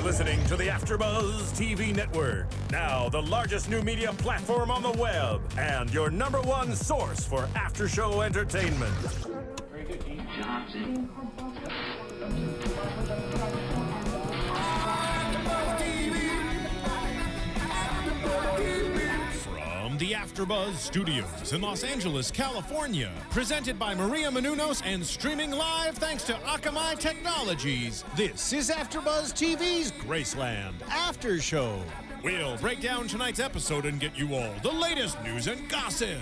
listening to the AFTERBUZZ TV network, now the largest new media platform on the web, and your #1 source for after-show entertainment. From the AFTERBUZZ Studios in Los Angeles, California, presented by Maria Menounos and streaming live thanks to Akamai Technologies, this is AFTERBUZZ TV's Graceland After Show. We'll break down tonight's episode and get you all the latest news and gossip.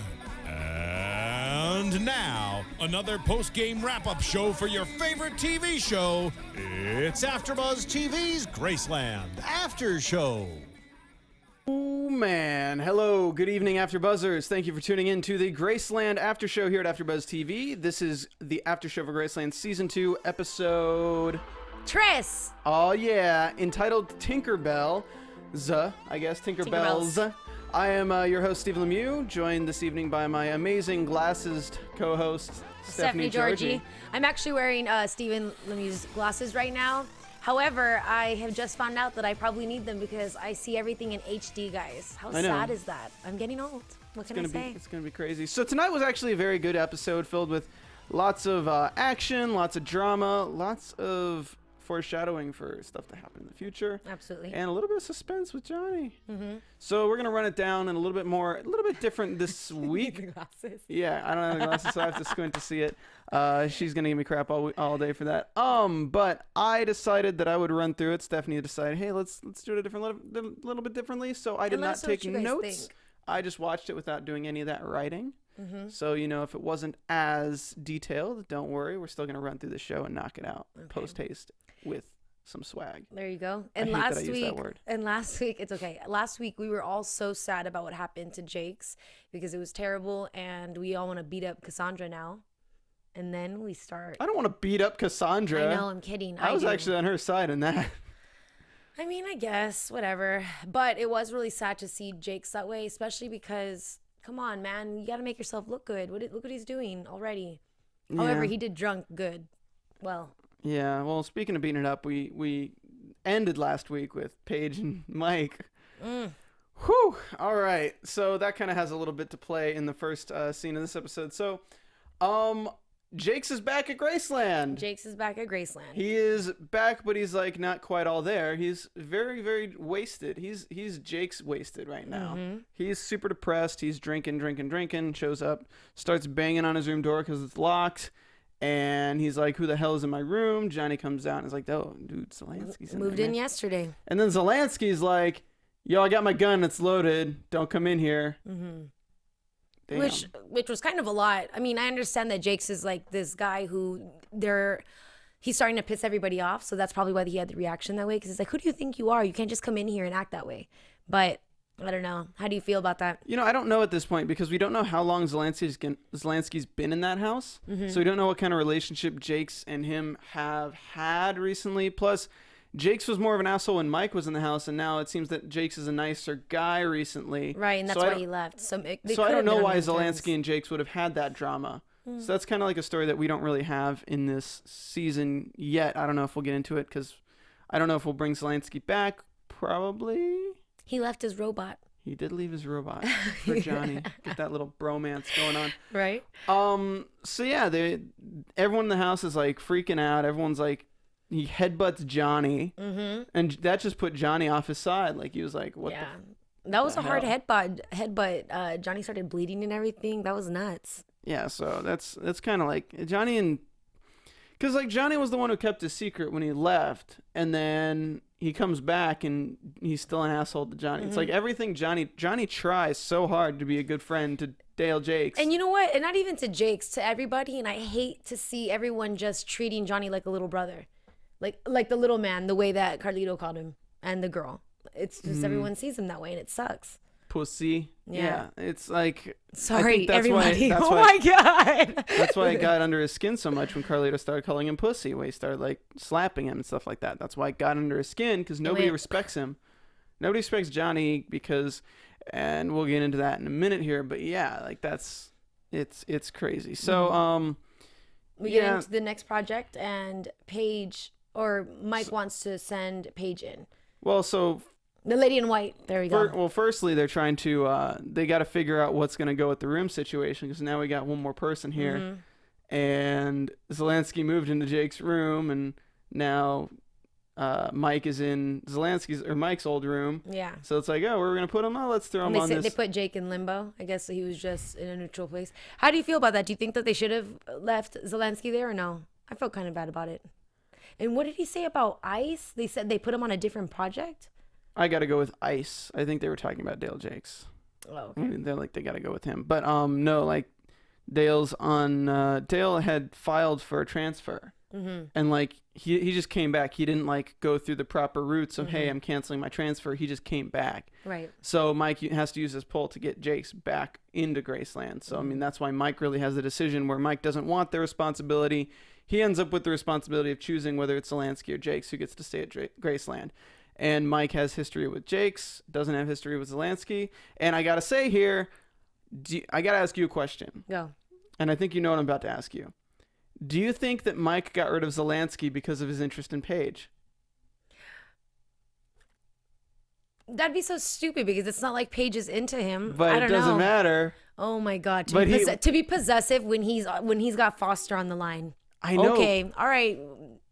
And now, another post-game wrap-up show for your favorite TV show. It's AFTERBUZZ TV's Graceland After Show. Oh man, hello, good evening AfterBuzzers. Thank you for tuning in to the Graceland After Show here at AfterBuzz TV. This is the After Show for Graceland Season 2 episode... Triss! Oh yeah, entitled Tinkerbell. I guess, Tinkerbells. I am your host, Stephen Lemieux, joined this evening by my amazing glasses co-host, Stephanie Giorgi. I'm actually wearing Stephen Lemieux's glasses right now. However, I have just found out that I probably need them because I see everything in HD, guys. How sad is that? I'm getting old. What can I say? It's going to be crazy. So tonight was actually a very good episode filled with lots of action, lots of drama, lots of foreshadowing for stuff to happen in the future. Absolutely. And a little bit of suspense with Johnny. Mm-hmm. So we're going to run it down in a little bit different this week. Glasses. Yeah, I don't have the glasses, so I have to squint to see it. She's going to give me crap all day for that. But I decided that I would run through it. Stephanie decided, hey, let's do it a little bit differently. So I did not take notes. I just watched it without doing any of that writing. Mm-hmm. So, if it wasn't as detailed, don't worry. We're still going to run through the show and knock it out post-haste with some swag. There you go. And last week, it's okay. Last week, we were all so sad about what happened to Jake's because it was terrible and we all want to beat up Cassandra now. And then we start. I don't want to beat up Cassandra. I know, I'm kidding. I was actually on her side in that. I mean, I guess, whatever. But it was really sad to see Jake's that way, especially because, come on, man, you got to make yourself look good. Look what he's doing already. Yeah. However, he did drunk good. Well. Yeah, well, speaking of beating it up, we ended last week with Paige and Mike. Whew. All right. So that kind of has a little bit to play in the first scene of this episode. So, Jake's is back at Graceland. He is back, but he's like not quite all there. He's very, very wasted. He's Jake's wasted right now. Mm-hmm. He's super depressed. He's drinking, shows up, starts banging on his room door because it's locked. And he's like, who the hell is in my room? Johnny comes out and is like, oh, dude, Zelensky's in Moved in yesterday. And then Zelensky's like, yo, I got my gun. It's loaded. Don't come in here. Mm-hmm. Which was kind of a lot. I mean, I understand that Jake's is like this guy who he's starting to piss everybody off. So that's probably why he had the reaction that way. Because it's like, who do you think you are? You can't just come in here and act that way. But I don't know. How do you feel about that? I don't know at this point because we don't know how long Zelensky's been in that house. Mm-hmm. So we don't know what kind of relationship Jake's and him have had recently. Plus, Jake's was more of an asshole when Mike was in the house, and now it seems that Jake's is a nicer guy recently. Right, and that's why he left. So I don't know why Zelensky and Jake's would have had that drama. So that's kind of like a story that we don't really have in this season yet. I don't know if we'll get into it because I don't know if we'll bring Zelensky back. Probably. He left his robot. He did leave his robot for Johnny. Get that little bromance going on. Right. So yeah, everyone in the house is like freaking out. Everyone's like, he headbutts Johnny, and that just put Johnny off his side. Like he was like, "What?" Yeah, that was a hard headbutt. Johnny started bleeding and everything. That was nuts. Yeah, so that's kind of like Johnny because like Johnny was the one who kept his secret when he left, and then he comes back and he's still an asshole to Johnny. It's like everything Johnny tries so hard to be a good friend to Dale Jakes. And you know what? And not even to Jakes, to everybody. And I hate to see everyone just treating Johnny like a little brother. Like the little man, the way that Carlito called him, and the girl. It's just everyone sees him that way, and it sucks. Pussy. Yeah. It's like... Sorry, everybody. My God. That's why it got under his skin so much when Carlito started calling him pussy, when he started like slapping him and stuff like that. That's why it got under his skin, because nobody respects him. Nobody respects Johnny because... And we'll get into that in a minute here, but yeah, like it's crazy. So, we get into the next project, and Paige or Mike wants to send Paige in? Well, so The lady in white. There we go. well, firstly, they're trying to they got to figure out what's going to go with the room situation, because now we got one more person here, and Zelensky moved into Jake's room, and now Mike is in Mike's old room. Yeah. So it's like, oh, we're gonna put him. Oh, let's throw him on this. They put Jake in limbo. I guess he was just in a neutral place. How do you feel about that? Do you think that they should have left Zelensky there or no? I felt kind of bad about it. And what did he say about ICE? They said they put him on a different project. I got to go with ICE. I think they were talking about Dale Jakes. Oh, okay. I mean, they're like, they got to go with him. But no, like Dale had filed for a transfer. And like he just came back. He didn't like go through the proper routes of, hey, I'm canceling my transfer. He just came back. Right. So Mike has to use his pull to get Jake's back into Graceland. So I mean, that's why Mike really has the decision where Mike doesn't want the responsibility. He ends up with the responsibility of choosing whether it's Zelensky or Jake's who gets to stay at Graceland. And Mike has history with Jake's, doesn't have history with Zelensky. And I gotta say here, I gotta ask you a question. Go. And I think you know what I'm about to ask you. Do you think that Mike got rid of Zelensky because of his interest in Paige? That'd be so stupid because it's not like Paige is into him. But I don't it doesn't know. matter. Oh my God. But To be possessive when he's got Foster on the line. I know. Okay. All right.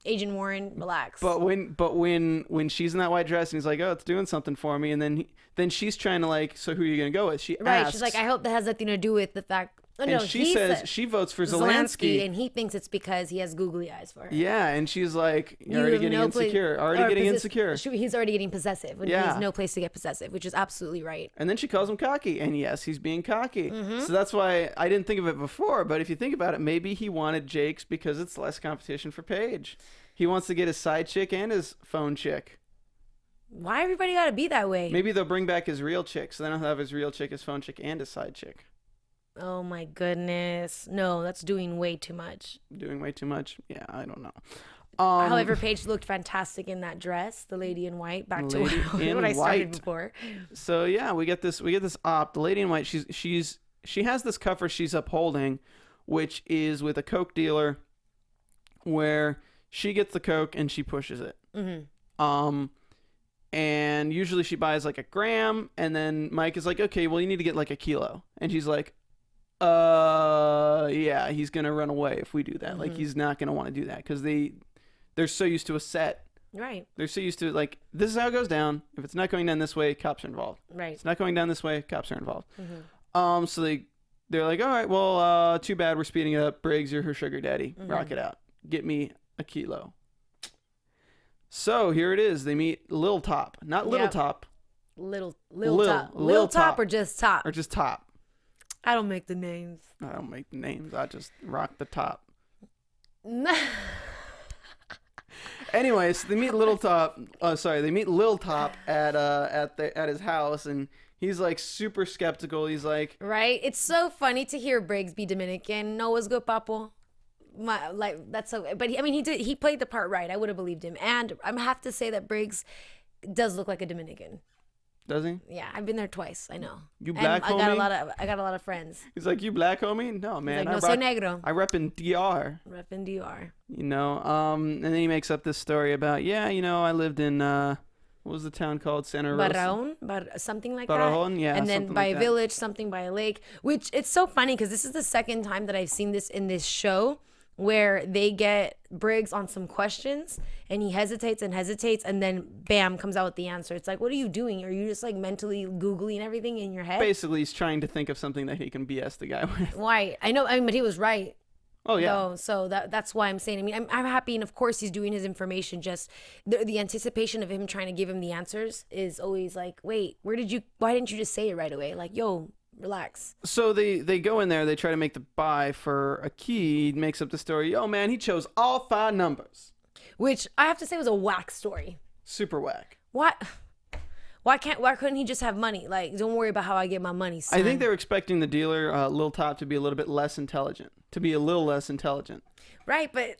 Agent Warren, relax. But when she's in that white dress and he's like, oh, it's doing something for me, and then she's trying to like, so who are you gonna go with? She asks. She's like, I hope that has nothing to do with the fact. Oh, and no, she says she votes for Zelensky, and he thinks it's because he has googly eyes for her. Yeah, and she's like, you're already getting insecure. He's already getting possessive when he has no place to get possessive, which is absolutely right. And then she calls him cocky, and yes, he's being cocky. So that's why I didn't think of it before, but if you think about it, maybe he wanted Jake's because it's less competition for Paige. He wants to get his side chick and his phone chick. Why everybody gotta be that way? Maybe they'll bring back his real chick, so then he'll have his real chick, his phone chick, and his side chick. Oh my goodness. No, that's doing way too much. Doing way too much? Yeah, I don't know. However, Paige looked fantastic in that dress, the lady in white, back to what I started before. So yeah, we get this op. The lady in white, she has this cover she's upholding, which is with a coke dealer where she gets the coke and she pushes it. And usually she buys like a gram, and then Mike is like, okay, well, you need to get like a kilo. And she's like, yeah, he's gonna run away if we do that. Like, he's not gonna want to do that because they're so used to a set. Right. They're so used to like, this is how it goes down. If it's not going down this way, cops are involved. Right. It's not going down this way, cops are involved. So they're like, all right, well, too bad, we're speeding it up. Briggs, you're her sugar daddy. Rock it out. Get me a kilo. So here it is. They meet Lil Top, not Little Top. Lil Top. Lil Top or just Top? Or just Top. I don't make the names. I don't make the names. I just rock the top. Anyways, they meet Little Top. They meet Lil Top at his house, and he's like super skeptical. He's like, right. It's so funny to hear Briggs be Dominican. No, what's good, Papo? That's so. But he played the part right. I would have believed him, and I have to say that Briggs does look like a Dominican. Does he? Yeah, I've been there twice. I know. You black homie? I got a lot of friends. He's like, you black homie? No, man. Like, no soy negro. I rep in DR. Rep in DR. You know, and then he makes up this story about, I lived in, what was the town called? Santa Rosa? Barraón, something like Barraón, that. yeah. And then by like a village, something by a lake, which it's so funny because this is the second time that I've seen this in this show, where they get Briggs on some questions and he hesitates and then bam, comes out with the answer. It's like, what are you doing? Are you just like mentally Googling everything in your head? Basically, he's trying to think of something that he can BS the guy with. Why? I know, but he was right. Oh, yeah. So that's why I'm saying, I'm happy. And of course he's doing his information. Just the anticipation of him trying to give him the answers is always like, wait, why didn't you just say it right away? Like, yo, relax. So they go in there, they try to make the buy for a key. He makes up the story. Oh man, he chose all 5 numbers. Which I have to say was a whack story. Super whack. What? Why couldn't he just have money? Like, don't worry about how I get my money, son. I think they were expecting the dealer, Lil Top, to be a little bit less intelligent. Right, but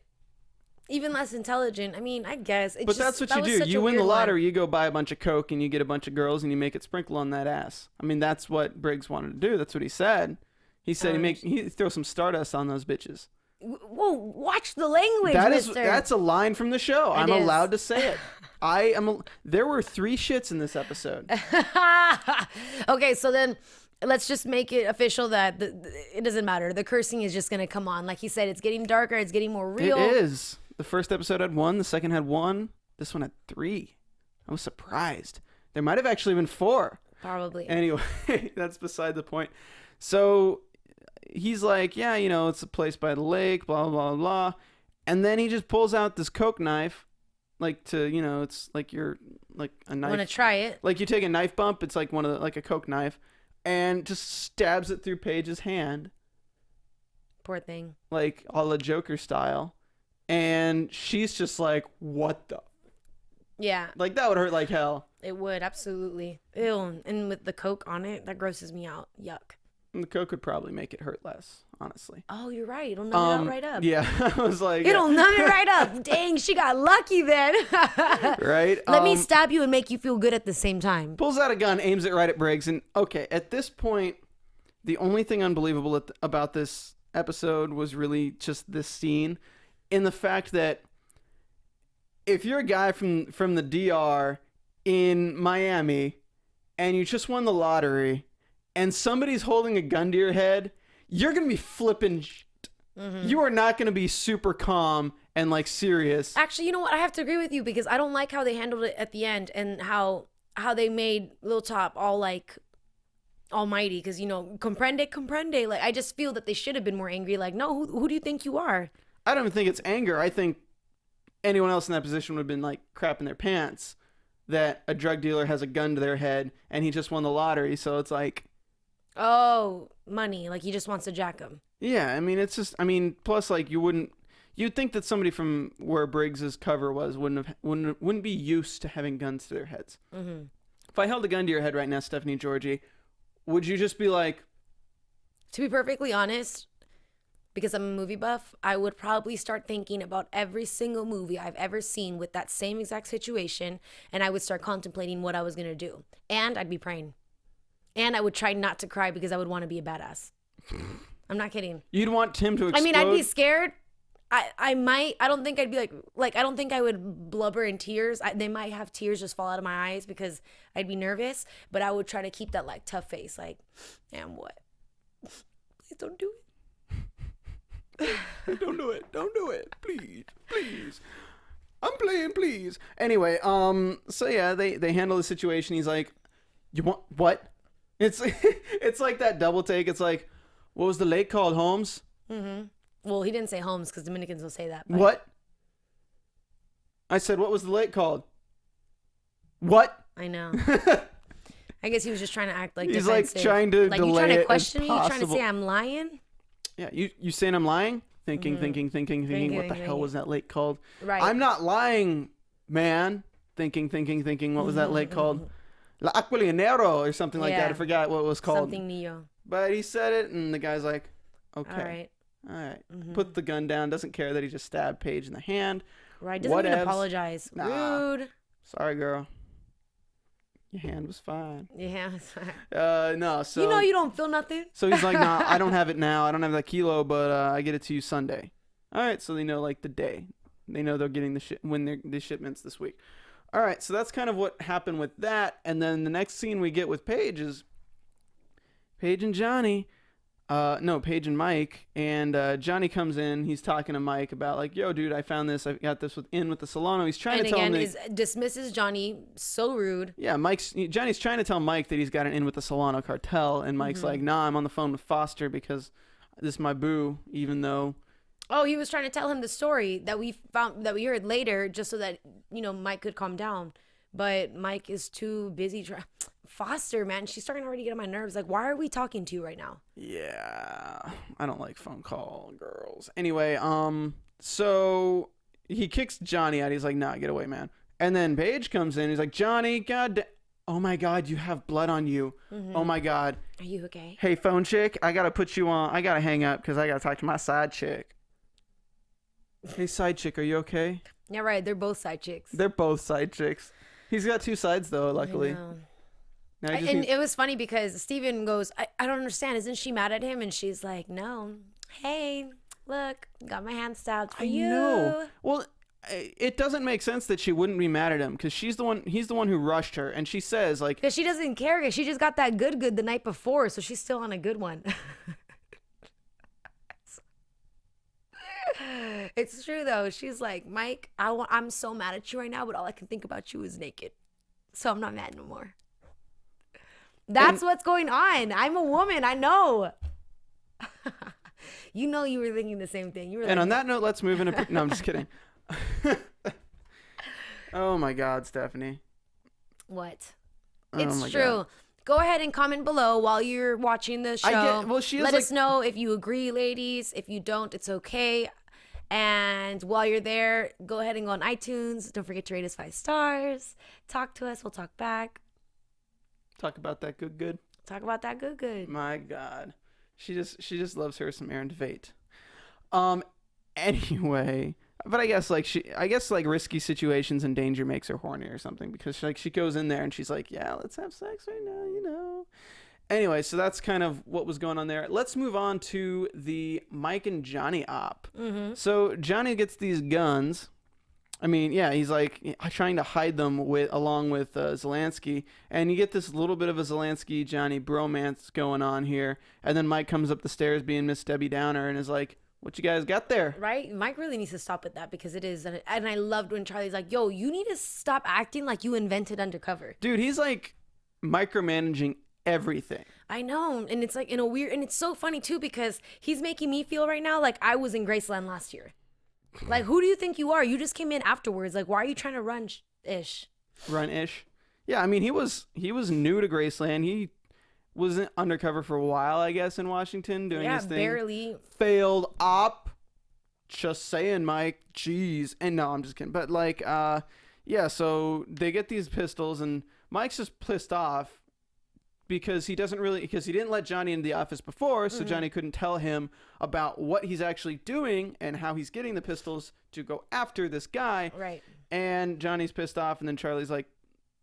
even less intelligent. I guess. But that's what you do. You win the lottery, you go buy a bunch of coke, and you get a bunch of girls, and you make it sprinkle on that ass. That's what Briggs wanted to do. That's what he said. He said he throw some Stardust on those bitches. Whoa, watch the language, That's a line from the show. I'm is. allowed to say it. There were 3 shits in this episode. Okay, so then let's just make it official that it doesn't matter. The cursing is just going to come on. Like he said, it's getting darker. It's getting more real. It is. The first episode had 1. The second had 1. This one had 3. I was surprised. There might have actually been 4. Probably. Anyway, that's beside the point. So he's like, yeah, it's a place by the lake, blah, blah, blah. And then he just pulls out this Coke knife, like it's like like a knife. Want to try it? Like you take a knife bump, it's like like a Coke knife, and just stabs it through Paige's hand. Poor thing. Like a la Joker style. And she's just like, what the? Yeah. Like that would hurt like hell. It would, absolutely. Ew. And with the Coke on it, that grosses me out. Yuck. And the Coke would probably make it hurt less, honestly. Oh, you're right. It'll numb it out right up. Yeah, I was like... It'll numb it right up. Dang, she got lucky then. Right? Let me stab you and make you feel good at the same time. Pulls out a gun, aims it right at Briggs. And, okay, at this point, the only thing unbelievable about this episode was really just this scene. In the fact that if you're a guy from the DR in Miami and you just won the lottery... and somebody's holding a gun to your head, you're going to be flipping shit. Mm-hmm. You are not going to be super calm and like serious. Actually, you know what? I have to agree with you because I don't like how they handled it at the end and how they made Lil Top all like almighty because, comprende. Like, I just feel that they should have been more angry. Like, no, who do you think you are? I don't even think it's anger. I think anyone else in that position would have been like crapping their pants that a drug dealer has a gun to their head and he just won the lottery. So it's like... Oh, money. Like he just wants to jack him. Yeah, I mean, plus like you'd think that somebody from where Briggs's cover was wouldn't be used to having guns to their heads. Mm-hmm. If I held a gun to your head right now, Stephanie Giorgi, would you just be like... To be perfectly honest, because I'm a movie buff, I would probably start thinking about every single movie I've ever seen with that same exact situation, and I would start contemplating what I was going to do. And I'd be praying. And I would try not to cry because I would want to be a badass. I'm not kidding. You'd want Tim to explode? I mean, I'd be scared. I might. I don't think I'd be like I don't think I would blubber in tears. They might have tears just fall out of my eyes because I'd be nervous. But I would try to keep that like tough face. Like, and what? Please don't do it. Don't do it. Don't do it. Please. I'm playing, please. Anyway, so yeah, they handle the situation. He's like, you want what? It's like that double take. It's like, what was the lake called, Holmes? Mm-hmm. Well, he didn't say Holmes because Dominicans will say that. But... What? I said, what was the lake called? What? I know. I guess he was just trying to act like he's defensive. Like trying to like delay you trying to it question me? You trying to possible. say I'm lying? Yeah, you saying I'm lying? Thinking. What the hell was that lake called? Right. I'm not lying, man. Thinking. What was that lake called? La Aquilionero or something like that. I forgot what it was called. Something Neo. But he said it, and the guy's like, okay. All right. Mm-hmm. Put the gun down. Doesn't care that he just stabbed Paige in the hand. Right. Doesn't even apologize. Nah. Rude. Sorry, girl. Your hand was fine. Yeah. No, so... you don't feel nothing. So he's like, nah, I don't have it now. I don't have that kilo, but I get it to you Sunday. All right, so they know, like, the day. They know they're getting the shipments this week. All right, so that's kind of what happened with that. And then the next scene we get with Paige is Paige and Johnny. Paige and Mike. And Johnny comes in. He's talking to Mike about like, yo, dude, I found this. I got this with the Solano. He's trying to tell him. And again, dismisses Johnny. So rude. Yeah, Johnny's trying to tell Mike that he's got an in with the Solano cartel. And Mike's like, nah, I'm on the phone with Foster because this is my boo, even though... Oh, he was trying to tell him the story that we heard later, just so that Mike could calm down. But Mike is too busy. Foster, man, she's starting to already get on my nerves. Like, why are we talking to you right now? Yeah, I don't like phone call girls. Anyway, so he kicks Johnny out. He's like, nah, get away, man. And then Paige comes in. He's like, Johnny, oh my God, you have blood on you. Mm-hmm. Oh my God. Are you okay? Hey, phone chick, I gotta put you on. I gotta hang up because I gotta talk to my side chick. Hey, side chick, are you okay? Yeah, right. They're both side chicks. They're both side chicks. He's got 2 sides, though, luckily. And it was funny because Stephen goes, I don't understand. Isn't she mad at him? And she's like, no. Hey, look, got my hand stabbed for I you. know. Well, it doesn't make sense that she wouldn't be mad at him because he's the one who rushed her, and she says like, because she doesn't care. Cause she just got that good the night before, so she's still on a good one. It's true though. She's like, Mike, I'm so mad at you right now, but all I can think about you is naked, so I'm not mad no more. That's what's going on. I'm a woman. I know. You know, you were thinking the same thing. You were. And like, on that note, let's move into. No, I'm just kidding. Oh my God, Stephanie. what? Oh It's my true. God. Go ahead and comment below while you're watching the show. Let us know if you agree, ladies. If you don't, it's okay. And while you're there, go ahead and go on iTunes. Don't forget to rate us 5 stars. Talk to us. We'll talk back. Talk about that good. Talk about that good. My God, she just loves her some Aaron Tveit. Anyway, but I guess like risky situations and danger makes her horny or something because she goes in there and she's like, yeah, let's have sex right now, you know. Anyway, so that's kind of what was going on there. Let's move on to the Mike and Johnny op. Mm-hmm. So Johnny gets these guns. I mean, yeah, he's like trying to hide them along with Zelensky, and you get this little bit of a Zelensky-Johnny bromance going on here. And then Mike comes up the stairs being Miss Debbie Downer and is like, "What you guys got there?" Right? Mike really needs to stop at that because it is, and I loved when Charlie's like, "Yo, you need to stop acting like you invented undercover." Dude, he's like micromanaging everything. I know, and it's like in a weird, and it's so funny too because he's making me feel right now like I was in Graceland last year. Like, who do you think you are? You just came in afterwards. Like, why are you trying to run-ish? Run-ish? Yeah, I mean, he was new to Graceland. He was undercover for a while, I guess, in Washington doing his thing. Yeah, barely. Failed op. Just saying, Mike. Jeez. And no, I'm just kidding. But like, yeah, so they get these pistols and Mike's just pissed off because he didn't let Johnny into the office before, so Johnny couldn't tell him about what he's actually doing and how he's getting the pistols to go after this guy. Right. And Johnny's pissed off, and then Charlie's like,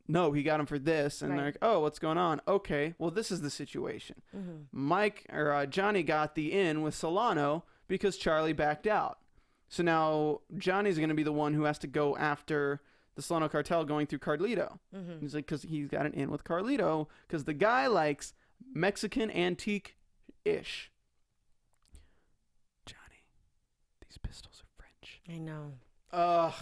no, he got him for this. And they're like, oh, what's going on? Okay, well, this is the situation. Johnny got the in with Solano because Charlie backed out. So now Johnny's going to be the one who has to go after the Solano cartel going through Carlito. He's like, because he's got an in with Carlito because the guy likes Mexican antique-ish. Johnny, these pistols are French. I know.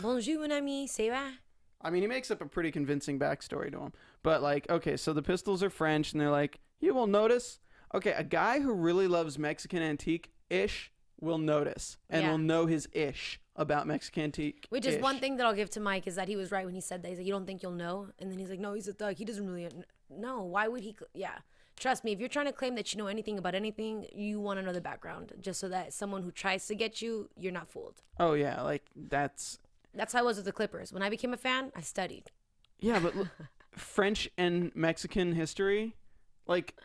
Bonjour, mon ami, ça va? I mean, he makes up a pretty convincing backstory to him. But like, okay, so the pistols are French, and they're like, you will notice. Okay, a guy who really loves Mexican antique-ish will notice and will know his ish about Mexican antique. Which is one thing that I'll give to Mike is that he was right when he said that. He's like, you don't think you'll know? And then he's like, no, he's a thug. He doesn't really know. Why would he? Yeah. Trust me, if you're trying to claim that you know anything about anything, you want to know the background just so that someone who tries to get you, you're not fooled. Oh, yeah. Like, that's how I was with the Clippers. When I became a fan, I studied. Yeah, but look, French and Mexican history, like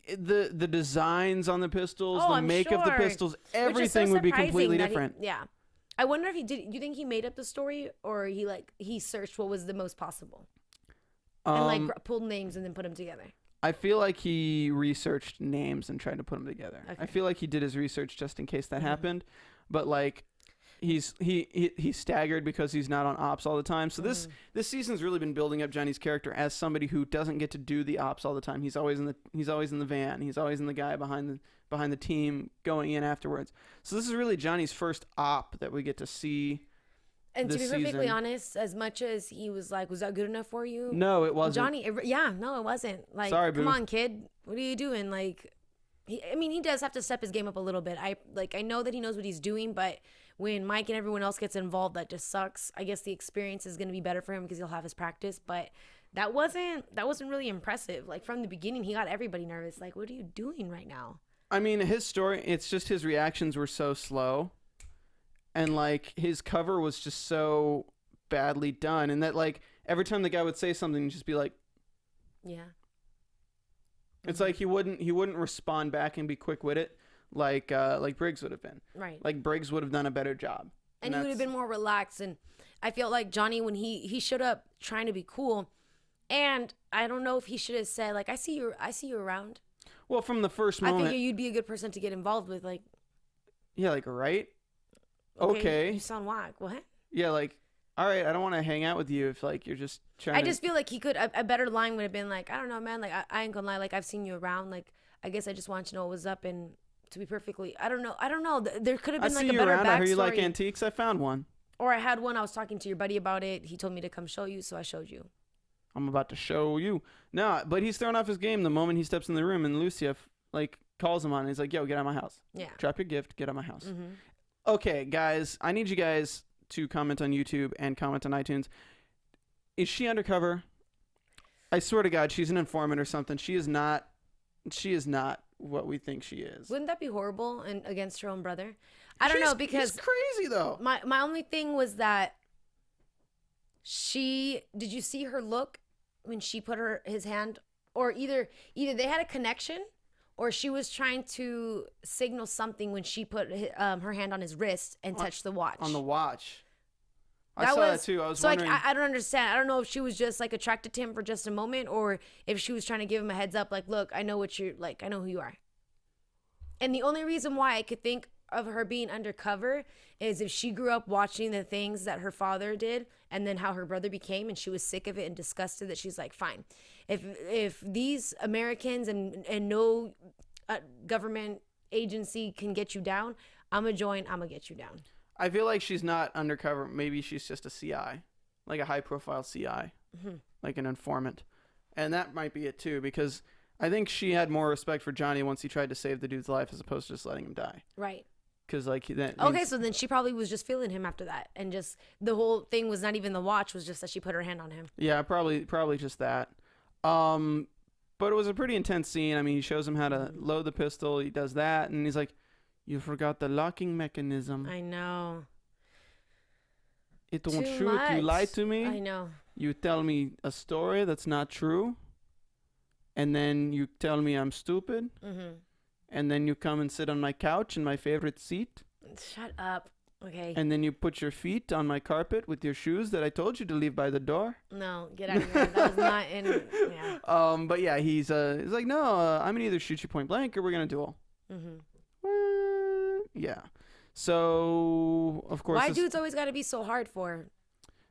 the designs on the pistols, the make of the pistols, everything would be completely different. Yeah. I wonder if do you think he made up the story or he searched what was the most possible and like pulled names and then put them together? I feel like he researched names and tried to put them together. Okay. I feel like he did his research just in case that happened, but like he's staggered because he's not on ops all the time. So this season's really been building up Johnny's character as somebody who doesn't get to do the ops all the time. He's always in the van. He's always in the guy behind the team going in afterwards. So this is really Johnny's first op that we get to see. And to be perfectly honest, as much as he was like, was that good enough for you? No, it wasn't. Johnny, no, it wasn't. Like, sorry, boo. Come on, kid. What are you doing? Like, he does have to step his game up a little bit. I know that he knows what he's doing, but when Mike and everyone else gets involved, that just sucks. I guess the experience is going to be better for him because he'll have his practice, but that wasn't really impressive. Like, from the beginning, he got everybody nervous. Like, what are you doing right now? I mean, his story, it's just his reactions were so slow. And, like, his cover was just so badly done. And that, like, every time the guy would say something, he'd just be like... Yeah. It's like he wouldn't respond back and be quick-witted like Briggs would have been. Right. Like, Briggs would have done a better job. And he would have been more relaxed. And I feel like Johnny, when he showed up trying to be cool, and I don't know if he should have said, like, I see you around. Well, from the first moment... I figure you'd be a good person to get involved with, like... Yeah, like, right? Okay. You sound whack. What? Yeah, like, all right, I don't want to hang out with you if, like, you're just trying I just feel like he could, a better line would have been like, I don't know, man. Like, I ain't gonna lie. Like, I've seen you around. Like, I guess I just want to know what was up. And to be perfectly, I don't know. There could have been like a better backstory. I heard you like antiques. I found one. Or I had one. I was talking to your buddy about it. He told me to come show you, so I showed you. I'm about to show you. No, but he's thrown off his game the moment he steps in the room, and Lucia, like, calls him on. And he's like, yo, get out of my house. Yeah. Drop your gift. Get out of my house. Mm-hmm. Okay, guys, I need you guys to comment on YouTube and comment on iTunes. Is she undercover? I swear to God, she's an informant or something. She is not what we think she is. Wouldn't that be horrible and against her own brother? I don't know, because he's crazy though. My only thing was that did you see her look when she put his hand, or either they had a connection, or she was trying to signal something when she put her hand on his wrist and touched the watch. On the watch. I saw that too. I was wondering. Like, I don't understand. I don't know if she was just like attracted to him for just a moment, or if she was trying to give him a heads up, like, look, I know what you're like. I know who you are. And the only reason why I could think of her being undercover is if she grew up watching the things that her father did and then how her brother became, and she was sick of it and disgusted that she's like, fine, if these Americans and no government agency can get you down, I'm gonna get you down. I feel like she's not undercover. Maybe she's just a CI, like a high profile CI, like an informant. And that might be it too, because I think she had more respect for Johnny once he tried to save the dude's life as opposed to just letting him die. Right. Because like that. Okay, so then she probably was just feeling him after that, and just the whole thing was not even the watch, was just that she put her hand on him. Yeah, probably just that. But it was a pretty intense scene. I mean, he shows him how to load the pistol. He does that, and he's like, "You forgot the locking mechanism." I know. It won't shoot. You lied to me. I know. You tell me a story that's not true, and then you tell me I'm stupid. Mm-hmm. And then you come and sit on my couch in my favorite seat. Shut up. Okay. And then you put your feet on my carpet with your shoes that I told you to leave by the door. No, get out of here. That was not in. Yeah. But yeah, he's like, no, I'm gonna either shoot you point blank or we're gonna duel. Mm-hmm. Yeah. So of course. Why dudes always got to be so hard for?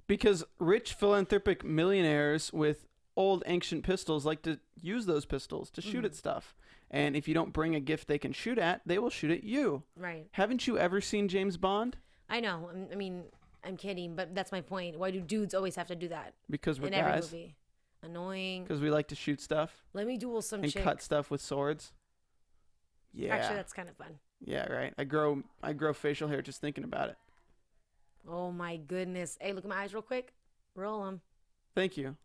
Because rich philanthropic millionaires with old ancient pistols like to use those pistols to shoot at stuff. And if you don't bring a gift they can shoot at, they will shoot at you. Right. Haven't you ever seen James Bond? I know. I mean, I'm kidding, but that's my point. Why do dudes always have to do that? Because we're in guys. Every movie. Annoying. Because we like to shoot stuff. Let me duel some and chick. cut stuff with swords. Yeah. Actually, that's kind of fun. Yeah, right. I grow facial hair just thinking about it. Oh my goodness. Hey, look at my eyes real quick. Roll them. Thank you.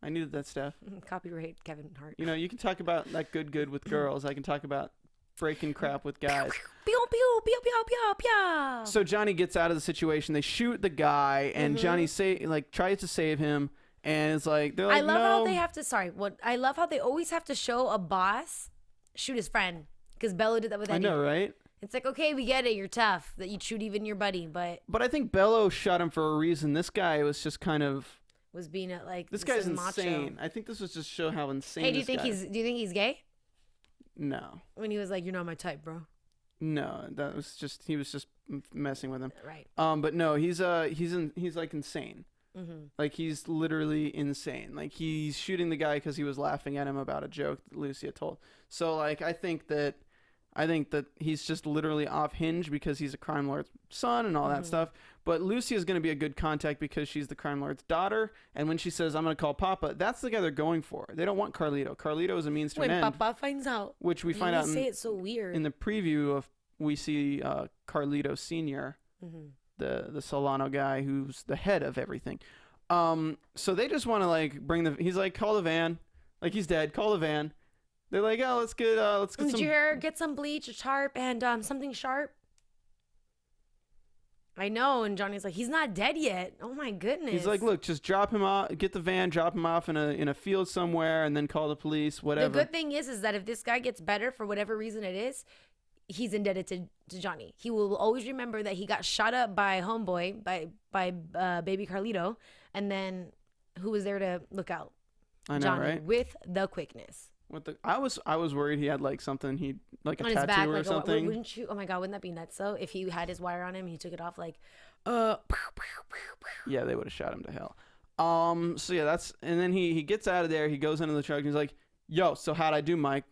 I needed that, Steph. Copyright Kevin Hart. You know, you can talk about that good with girls. I can talk about breaking crap with guys. Pew, pew, pew, pew, pew, pew. So Johnny gets out of the situation. They shoot the guy, and Johnny tries to save him, and it's like they're like, I love no. how they have to. I love how they always have to show a boss shoot his friend, because Bello did that with Eddie. I know, right? It's like, okay, we get it. You're tough that you'd shoot even your buddy, but I think Bello shot him for a reason. This guy was just kind of. Was being like this guy's insane. I think this was just show how insane. Hey, do you think he's gay? No. When he was like, "You're not my type, bro." No, that was just he was just messing with him. Right. But no, he's like insane. Mm-hmm. Like he's literally insane. Like he's shooting the guy because he was laughing at him about a joke that Lucia told. So like I think that he's just literally off hinge because he's a crime lord's son and all that stuff. But Lucia's going to be a good contact because she's the crime lord's daughter. And when she says, I'm going to call Papa, that's the guy they're going for. They don't want Carlito. Carlito is a means to an end. When Papa finds out. Which we find out say it so weird. In the preview we see Carlito Sr., the Solano guy who's the head of everything. So they just want to like he's like, call the van. Like he's dead. Call the van. They're like, oh, let's get some. Did you hear? Get some bleach, a tarp, and something sharp. I know, and Johnny's like, he's not dead yet. Oh my goodness. He's like, look, just drop him off, get the van, drop him off in a field somewhere, and then call the police, whatever. The good thing is that if this guy gets better for whatever reason it is, he's indebted to Johnny. He will always remember that he got shot up by homeboy, by baby Carlito, and then who was there to look out? I know, Johnny, right? with the quickness. I was worried he had like something like a on his tattoo back, or like something. wouldn't you? Oh my god, wouldn't that be nuts though? If he had his wire on him, and he took it off like, Yeah, they would have shot him to hell. So yeah, and then he gets out of there. He goes into the truck and he's like, "Yo, so how'd I do, Mike?"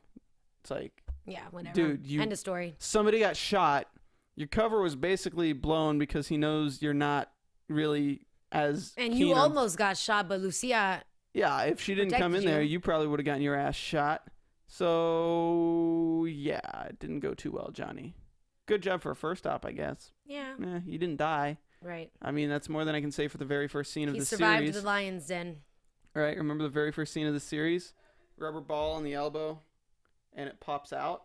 It's like, yeah, whatever. dude, end of story. Somebody got shot. Your cover was basically blown because he knows you're not really as. And you almost got shot, but Lucia. Yeah, if she didn't come in there, you probably would have gotten your ass shot. So yeah, it didn't go too well, Johnny. Good job for a first stop, I guess. Yeah. You didn't die. Right. I mean, that's more than I can say for the very first scene of the series. He survived the lion's den. All right, remember the very first scene of the series? Rubber ball on the elbow, and it pops out,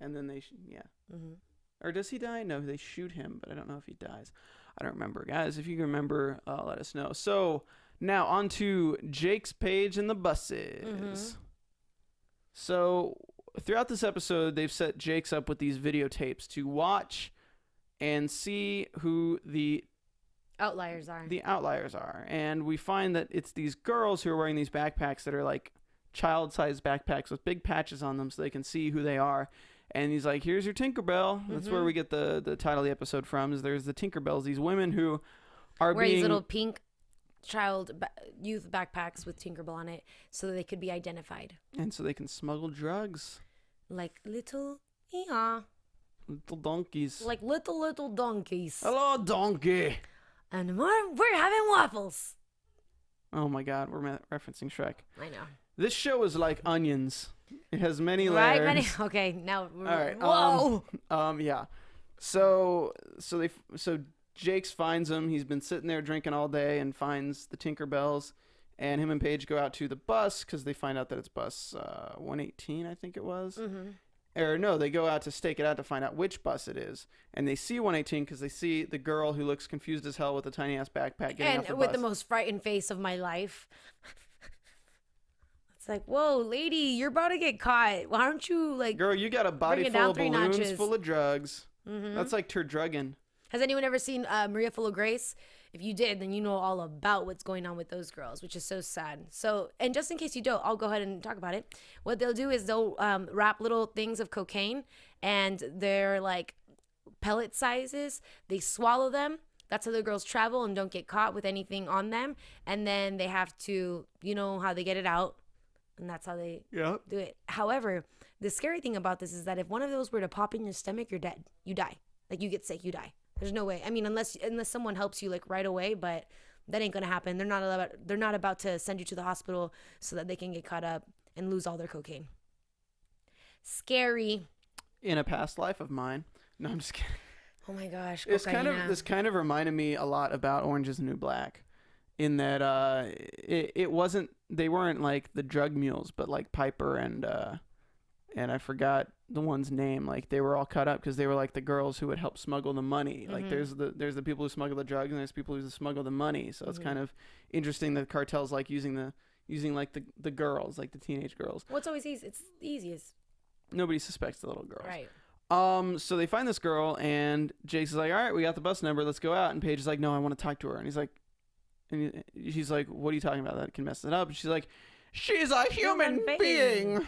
and then Or does he die? No, they shoot him, but I don't know if he dies. I don't remember. Guys, if you can remember, let us know. So, now on to Jake's page and the buses. So, throughout this episode, they've set Jake's up with these videotapes to watch and see who the outliers are. And we find that it's these girls who are wearing these backpacks that are like child-sized backpacks with big patches on them so they can see who they are. And he's like, here's your Tinkerbell. That's where we get the title of the episode from, is there's the Tinkerbells, these women who are wearing these little pink youth backpacks with Tinkerbell on it so that they could be identified. And so they can smuggle drugs. Like little donkeys. Like little donkeys. Hello, donkey. And we're having waffles. Oh my god, we're referencing Shrek. I know. This show is like onions. It has many layers. Okay, now. All right. Whoa. Yeah. So Jakes finds him. He's been sitting there drinking all day and finds the Tinkerbells, and him and Paige go out to the bus because they find out that it's bus 118, I think it was. Or no, they go out to stake it out to find out which bus it is, and they see 118 because they see the girl who looks confused as hell with a tiny ass backpack getting off the bus. And with the most frightened face of my life. It's like, whoa, lady, you're about to get caught. Why don't you like? Girl, you got a body full of balloons full of drugs. That's like Turdrugging. Has anyone ever seen Maria Full of Grace? If you did, then you know all about what's going on with those girls, which is so sad. So, and just in case you don't, I'll go ahead and talk about it. What they'll do is they'll wrap little things of cocaine, and they're like pellet sizes. They swallow them. That's how the girls travel and don't get caught with anything on them. And then they have to, you know how they get it out. And that's how they do it. However, the scary thing about this is that if one of those were to pop in your stomach, you're dead. You die. Like, you get sick, you die. There's no way. I mean, unless someone helps you like right away, but that ain't gonna happen. They're not about to send you to the hospital so that they can get caught up and lose all their cocaine. Scary. In a past life of mine. No, I'm just kidding. Oh my gosh. This kind of reminded me a lot about Orange Is the New Black. In that they weren't like the drug mules, but like Piper and I forgot the one's name. Like, they were all cut up because they were like the girls who would help smuggle the money. Like, there's the people who smuggle the drugs, and there's people who smuggle the money. So it's kind of interesting that the cartel's like using like the girls, like the teenage girls. Well, it's always easy. It's the easiest. Nobody suspects the little girls. Right. So they find this girl, and Jake's is like, all right, we got the bus number, let's go out. And Paige is like, no, I want to talk to her. And he's like, she's like, what are you talking about? That can mess it up. And she's like, she's a human being.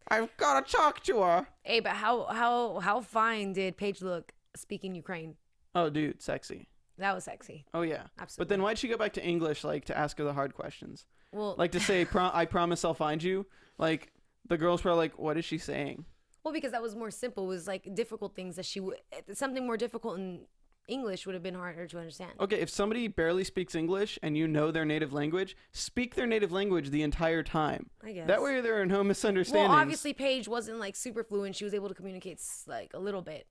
I've got to talk to her. Hey, but how fine did Paige look speaking Ukraine? Oh, dude, sexy. That was sexy. Oh, yeah. Absolutely. But then why'd she go back to English, like, to ask her the hard questions? Well, like to say, I promise I'll find you. Like, the girls were like, what is she saying? Well, because that was more simple. It was like difficult things that something more difficult in English would have been harder to understand. Okay, if somebody barely speaks English and you know their native language, speak their native language the entire time. I guess. That way there are no misunderstandings. Well, obviously Paige wasn't like super fluent. She was able to communicate like a little bit.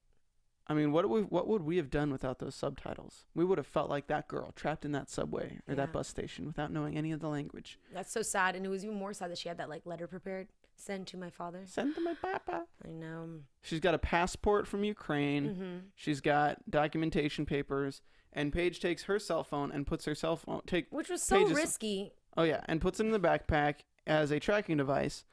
I mean, what would we have done without those subtitles? We would have felt like that girl trapped in that subway or that bus station without knowing any of the language. That's so sad, and it was even more sad that she had that like letter prepared. Send to my father. Send to my papa. I know. She's got a passport from Ukraine. Mm-hmm. She's got documentation papers. And Paige takes her cell phone and puts her cell phone... Which was so risky. Oh, yeah. And puts it in the backpack as a tracking device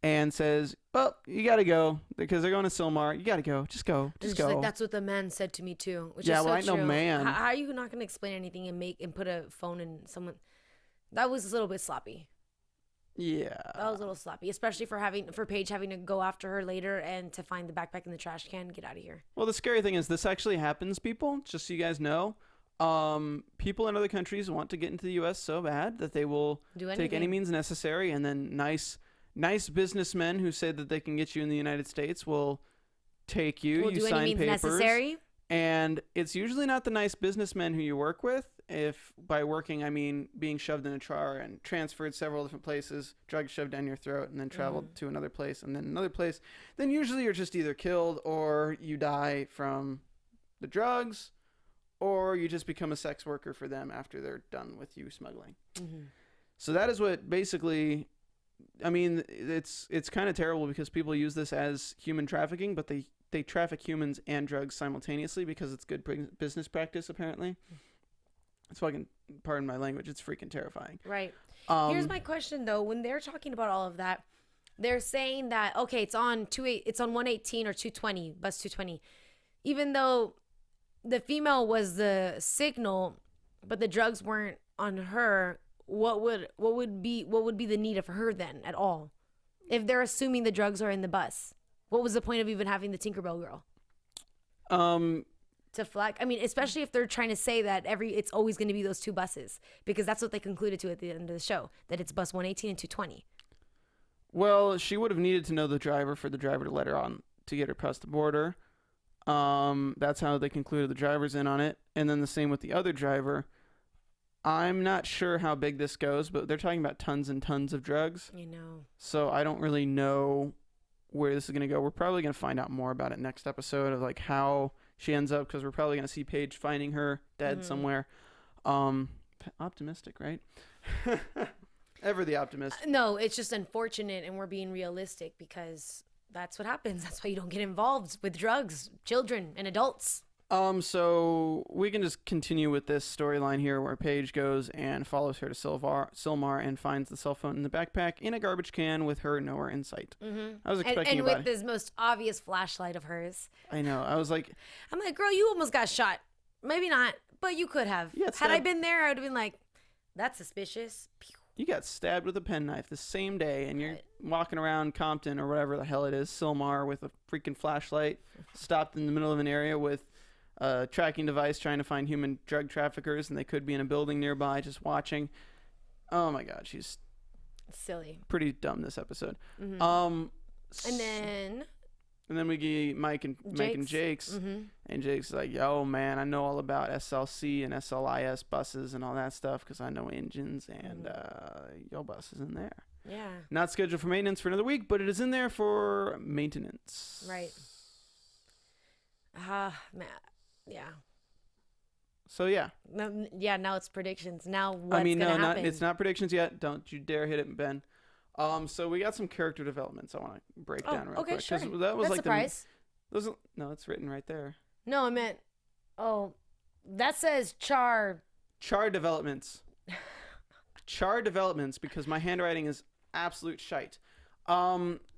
and says, well, you got to go because they're going to Silmar. You got to go. Just go. Just go. Like, that's what the man said to me, too. Which yeah, is so well, I ain't no man. How are you not going to explain anything and put a phone in someone... That was a little bit sloppy. Yeah. That was a little sloppy, especially for Paige having to go after her later and to find the backpack in the trash can. Get out of here. Well, the scary thing is this actually happens, people, just so you guys know. People in other countries want to get into the U.S. so bad that they will take any means necessary, and then nice businessmen who say that they can get you in the United States will take you. Will you do sign any means papers, necessary. and it's usually not the nice businessmen who you work with. If by working I mean being shoved in a car and transferred several different places, drugs shoved down your throat, and then traveled to another place and then another place, then usually you're just either killed or you die from the drugs, or you just become a sex worker for them after they're done with you smuggling. So that is what basically, I mean, it's kind of terrible because people use this as human trafficking, but they traffic humans and drugs simultaneously because it's good business practice, apparently. It's fucking, pardon my language, it's freaking terrifying. Right. Here's my question though. When they're talking about all of that, they're saying that, okay, it's on 118 or 220, bus 220. Even though the female was the signal, but the drugs weren't on her, what would be the need of her then at all? If they're assuming the drugs are in the bus, what was the point of even having the Tinkerbell girl? To flag, I mean, especially if they're trying to say that it's always going to be those two buses, because that's what they concluded to at the end of the show, that it's bus 118 and 220. Well, she would have needed to know the driver for the driver to let her on to get her past the border. That's how they concluded the driver's in on it. And then the same with the other driver. I'm not sure how big this goes, but they're talking about tons and tons of drugs. You know. So I don't really know where this is going to go. We're probably going to find out more about it next episode of like how she ends up, because we're probably going to see Paige finding her dead somewhere. Optimistic, right? Ever the optimist. No, it's just unfortunate, and we're being realistic because that's what happens. That's why you don't get involved with drugs, children and adults. So we can just continue with this storyline here where Paige goes and follows her to Sylmar and finds the cell phone in the backpack in a garbage can with her nowhere in sight. I was expecting and with this most obvious flashlight of hers. I know. I'm like, girl, you almost got shot. Maybe not, but you could have. Yeah, had I been there, I would have been like, that's suspicious. You got stabbed with a penknife the same day, and you're walking around Compton or whatever the hell it is, Sylmar, with a freaking flashlight, stopped in the middle of an area with a tracking device trying to find human drug traffickers, and they could be in a building nearby just watching. Oh my God, she's silly. Pretty dumb this episode. And then we get Mike and Jake's, and Jake's like, "Yo, man, I know all about SLC and SLIS buses and all that stuff because I know engines, and your bus is in there. Yeah. Not scheduled for maintenance for another week, but it is in there for maintenance. Right. Man. Yeah. So yeah. Now it's predictions. Now what's gonna happen? It's not predictions yet. Don't you dare hit it, Ben. So we got some character developments I want to break down real quick. Sure. That was That's like surprise. No, it's written right there. No, I meant. Oh, that says char developments. Char developments, because my handwriting is absolute shite.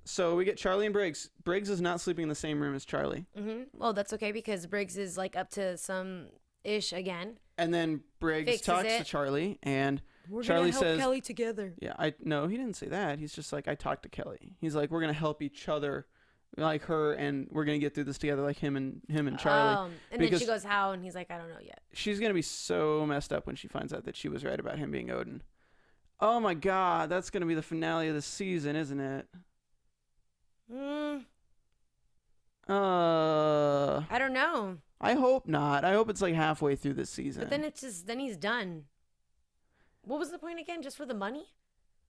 So we get Charlie and Briggs. Briggs is not sleeping in the same room as Charlie. Well, that's okay because Briggs is like up to some ish again. And then Briggs talks to Charlie, and we're Charlie gonna help says, Kelly together. Yeah, no, he didn't say that. He's just like, I talked to Kelly. He's like, we're gonna help each other, like her, and we're gonna get through this together, like him and Charlie. And then she goes, how? And he's like, I don't know yet. She's gonna be so messed up when she finds out that she was right about him being Odin. Oh my God, that's gonna be the finale of the season, isn't it? I don't know. I hope not. I hope it's like halfway through this season. But then he's done. What was the point again? Just for the money?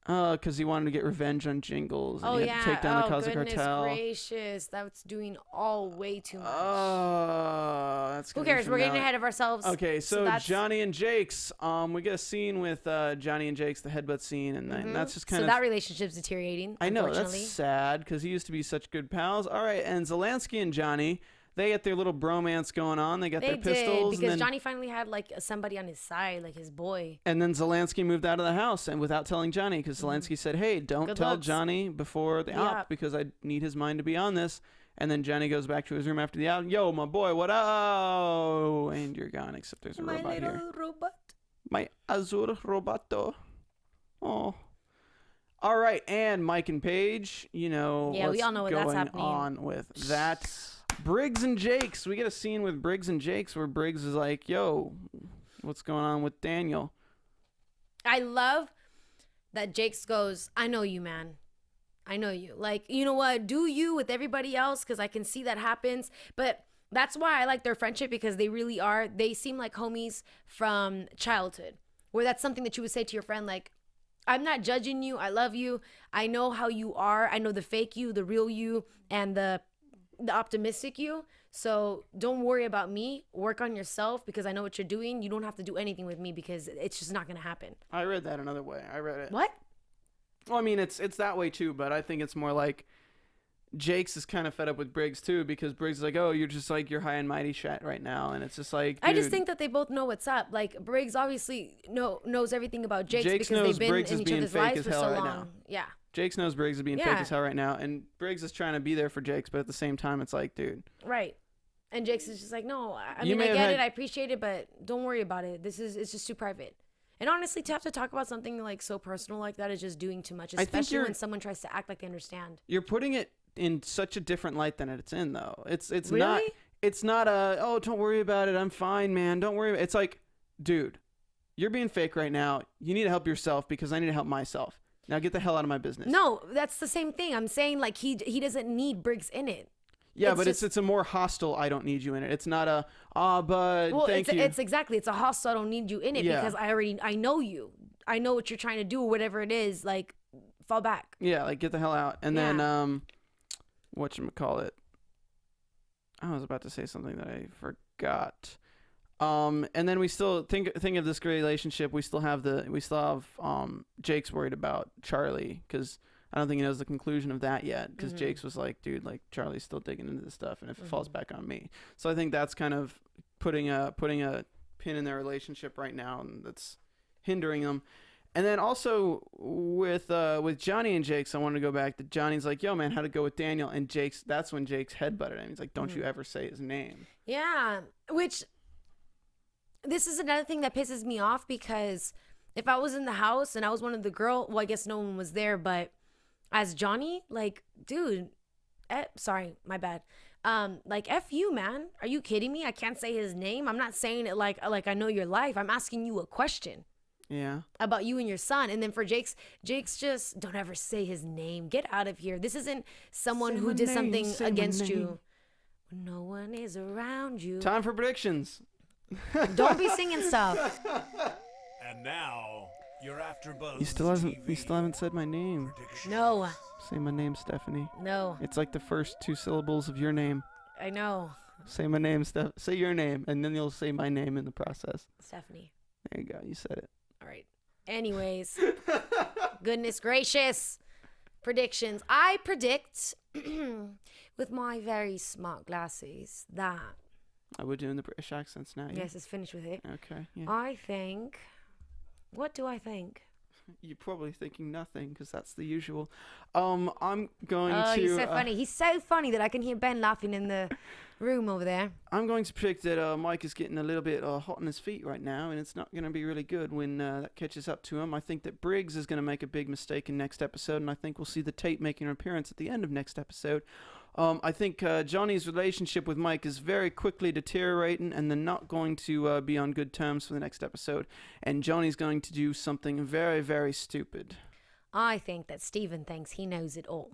Because he wanted to get revenge on Jingles. And he had to take down the Cosmic Cartel. Goodness gracious. That's doing way too much. Oh, that's who cares? We're getting ahead of ourselves. Okay, so Johnny and Jake's. We get a scene with Johnny and Jake's, the headbutt scene, and that's just kind of... So that relationship's deteriorating, I know, that's sad, because he used to be such good pals. All right, and Zelensky and Johnny... They got their little bromance going on. They got their pistols. Because Johnny finally had like somebody on his side, like his boy. And then Zelensky moved out of the house, and without telling Johnny, because Zelensky said, "Hey, don't tell Johnny before the op, because I need his mind to be on this." And then Johnny goes back to his room after the op. Yo, my boy, what up? And you're gone, except there's a robot here. My little robot. My azur roboto. Oh. All right, and Mike and Paige, you know, Yeah, we all know what that's going happening. on with that. Briggs and Jakes. We get a scene with Briggs and Jakes where Briggs is like, yo, what's going on with Daniel? I love that Jakes goes, I know you, man. I know you. Like, you know what? Do you with everybody else, because I can see that happens. But that's why I like their friendship, because they really are. They seem like homies from childhood, where that's something that you would say to your friend, like, I'm not judging you. I love you. I know how you are. I know the fake you, the real you, and the optimistic you. So don't worry about me. Work on yourself, because I know what you're doing. You don't have to do anything with me, because it's just not going to happen. I read that another way. I read it. What? Well, I mean, it's that way too, but I think it's more like Jakes is kind of fed up with Briggs too, because Briggs is like, oh, you're just like, you're high and mighty shit right now. And it's just like, dude. I just think that they both know what's up. Like, Briggs obviously knows everything about Jakes because knows they've been Briggs in is each being other's fake lives as for hell so right long. now. Yeah. Jakes knows Briggs is being fake Yeah. as hell right now, and Briggs is trying to be there for Jakes, but at the same time, it's like, dude. Right. And Jakes is just like, no, I You mean, I may get have it. had- I appreciate it, but don't worry about it. It's just too private. And honestly, to have to talk about something like so personal like that is just doing too much, think especially you're- when someone tries to act like they understand. You're putting it in such a different light than it's in, though. It's Really? not. It's not a, oh, don't worry about it. I'm fine, man. Don't worry. It's like, dude, you're being fake right now. You need to help yourself because I need to help myself. Now get the hell out of my business. No, that's the same thing. I'm saying, like, he doesn't need Briggs in it. Yeah, It's but just- it's a more hostile. I don't need you in it. It's not a but Well, thank you. it's exactly. It's a hostile. I don't need you in it Yeah. because I know you. I know what you're trying to do, or whatever it is. Like, fall back. Yeah, like get the hell out. And Yeah. then whatchamacallit? I was about to say something that I forgot. And then we still think of this great relationship. We still have Jake's worried about Charlie, because I don't think he knows the conclusion of that yet, because Jake's was like, dude, like Charlie's still digging into this stuff, and if it falls back on me. So I think that's kind of putting a pin in their relationship right now, and that's hindering them. And then also with Johnny and Jake's, I wanted to go back to Johnny's like, yo, man, how'd it go with Daniel? And that's when Jake's headbutted him. He's like, don't you ever say his name. Yeah, which this is another thing that pisses me off, because if I was in the house and I was one of the girl, well, I guess no one was there, but as Johnny, like, dude, sorry, my bad. Like, F you, man. Are you kidding me? I can't say his name. I'm not saying it like I know your life. I'm asking you a question. Yeah. About you and your son. And then for Jake's just, don't ever say his name. Get out of here. This isn't someone Say who my did name, something say my against name. you. When no one is around you. Time for predictions. Don't be singing stuff. And now, your AFTERBUZZ You still haven't said my name. No. Say my name, Stephanie. No. It's like the first two syllables of your name. I know. Say my name, say your name, and then you'll say my name in the process. Stephanie. There you go. You said it. All right. Anyways. Goodness gracious. Predictions. I predict with my very smart glasses that. Oh, we're doing the British accents now. Yeah? Yes, it's finished with it. Okay. Yeah. I think. What do I think? You're probably thinking nothing, because that's the usual. I'm going Oh, to. he's so funny. He's so funny that I can hear Ben laughing in the room over there. I'm going to predict that Mike is getting a little bit hot on his feet right now, and it's not going to be really good when that catches up to him. I think that Briggs is going to make a big mistake in next episode, and I think we'll see the tape making an appearance at the end of next episode. I think Johnny's relationship with Mike is very quickly deteriorating, and they're not going to be on good terms for the next episode. And Johnny's going to do something very, very stupid. I think that Stephen thinks he knows it all.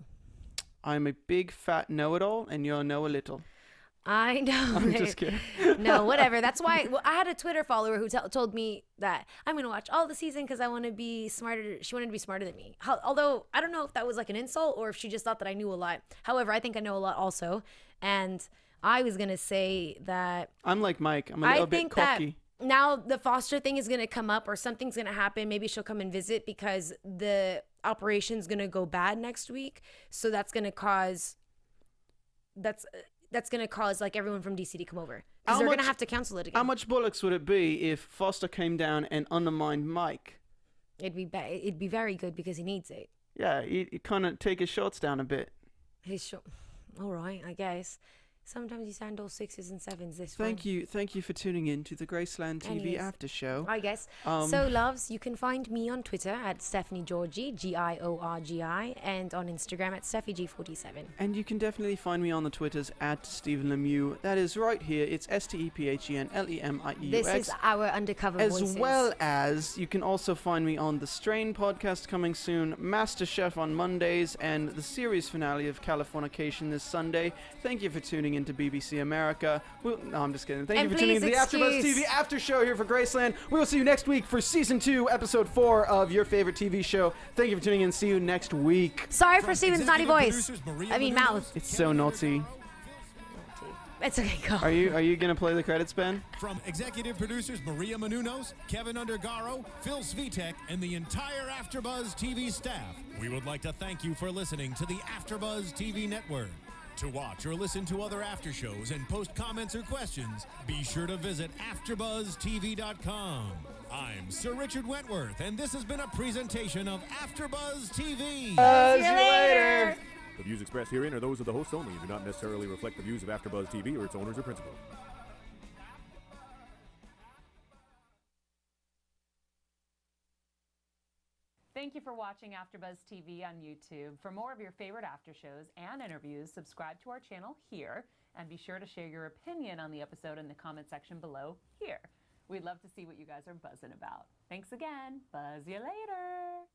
I'm a big fat know-it-all, and you'll know a little. I know. I'm just kidding. No, whatever. That's why I had a Twitter follower who told me that I'm going to watch all the season because I want to be smarter. She wanted to be smarter than me. Although I don't know if that was like an insult or if she just thought that I knew a lot. However, I think I know a lot also. And I was going to say that I'm like Mike. I'm a little bit think cocky. that now the Foster thing is going to come up or something's going to happen. Maybe she'll come and visit because the operation's going to go bad next week. So that's going to cause like everyone from DC to come over because they're going to have to cancel it again. How much bollocks would it be if Foster came down and undermined Mike? It'd be very good because he needs it. Yeah, he'd kind of take his shots down a bit. He's sure. All right, I guess. Sometimes you sound all 6s and 7s this Thank you for tuning in to the Graceland TV Anyways, after show. I guess. So, loves, you can find me on Twitter at Stephanie Giorgi, Giorgi, and on Instagram at StephyG47. And you can definitely find me on the Twitters at Stephen Lemieux. That is right here. It's StephenLemieux. This is our undercover voices. As well as you can also find me on the Strain podcast coming soon, MasterChef on Mondays, and the series finale of Californication this Sunday. Thank you for tuning in to BBC America. No, I'm just kidding. Thank you for tuning in to the AfterBuzz TV after show here for Graceland. We will see you next week for season 2, episode 4 of your favorite TV show. Thank you for tuning in. See you next week. Sorry for Steven's naughty voice. I mean mouth. It's so naughty. It's okay, go. Are you gonna play the credits, Ben? From executive producers Maria Menounos, Kevin Undergaro, Phil Svitek, and the entire AfterBuzz TV staff, we would like to thank you for listening to the AfterBuzz TV network. To watch or listen to other after shows and post comments or questions, be sure to visit AfterBuzzTV.com. I'm Sir Richard Wentworth, and this has been a presentation of AfterBuzz TV. See you later. The views expressed herein are those of the hosts only and do not necessarily reflect the views of AfterBuzz TV or its owners or principals. Thank you for watching AfterBuzz TV on YouTube. For more of your favorite after shows and interviews, subscribe to our channel here, and be sure to share your opinion on the episode in the comment section below here. We'd love to see what you guys are buzzing about. Thanks again. Buzz you later.